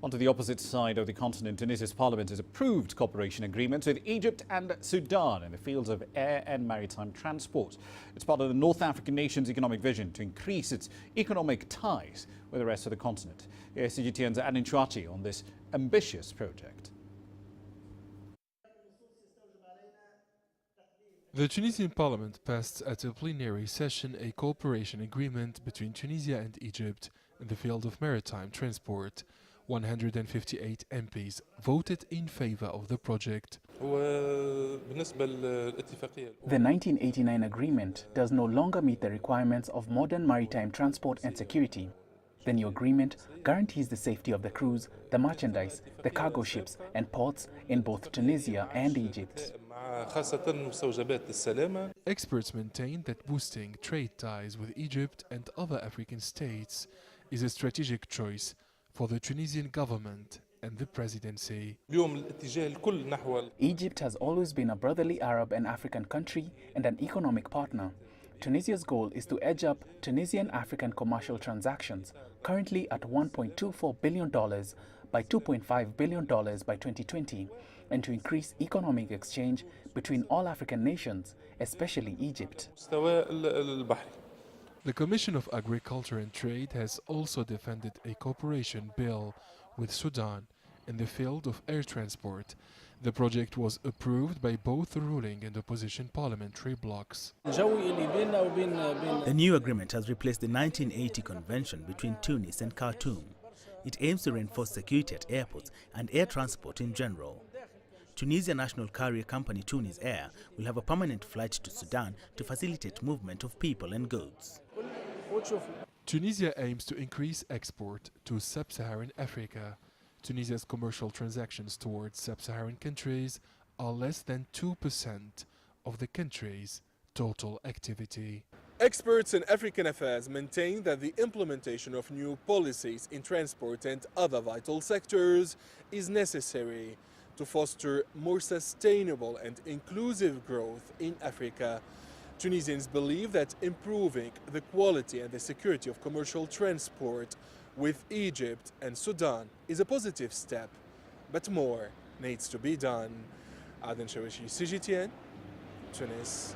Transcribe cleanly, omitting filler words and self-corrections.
Onto the opposite side of the continent, Tunisia's parliament has approved cooperation agreements with Egypt and Sudan in the fields of air and maritime transport. It's part of the North African nation's economic vision to increase its economic ties with the rest of the continent. Here's CGTN's Adnen Chaouachi on this ambitious project. The Tunisian parliament passed at a plenary session a cooperation agreement between Tunisia and Egypt in the field of maritime transport. 158 MPs voted in favor of the project. The 1989 agreement does no longer meet the requirements of modern maritime transport and security. The new agreement guarantees the safety of the crews, the merchandise, the cargo ships and ports in both Tunisia and Egypt. Experts maintain that boosting trade ties with Egypt and other African states is a strategic choice for the Tunisian government and the presidency. Egypt has always been a brotherly Arab and African country and an economic partner. Tunisia's goal is to edge up Tunisian-African commercial transactions, currently at $1.24 billion by $2.5 billion by 2020, and to increase economic exchange between all African nations, especially Egypt. The Commission of Agriculture and Trade has also defended a cooperation bill with Sudan in the field of air transport. The project was approved by both the ruling and opposition parliamentary blocs. The new agreement has replaced the 1980 convention between Tunis and Khartoum. It aims to reinforce security at airports and air transport in general. Tunisia national carrier company Tunis Air will have a permanent flight to Sudan to facilitate movement of people and goods. Tunisia aims to increase export to sub-Saharan Africa. Tunisia's commercial transactions towards sub-Saharan countries are less than 2% of the country's total activity. Experts in African affairs maintain that the implementation of new policies in transport and other vital sectors is necessary to foster more sustainable and inclusive growth in Africa. Tunisians believe that improving the quality and the security of commercial transport with Egypt and Sudan is a positive step, but more needs to be done. Adnen, Chaouachi, CGTN, Tunis.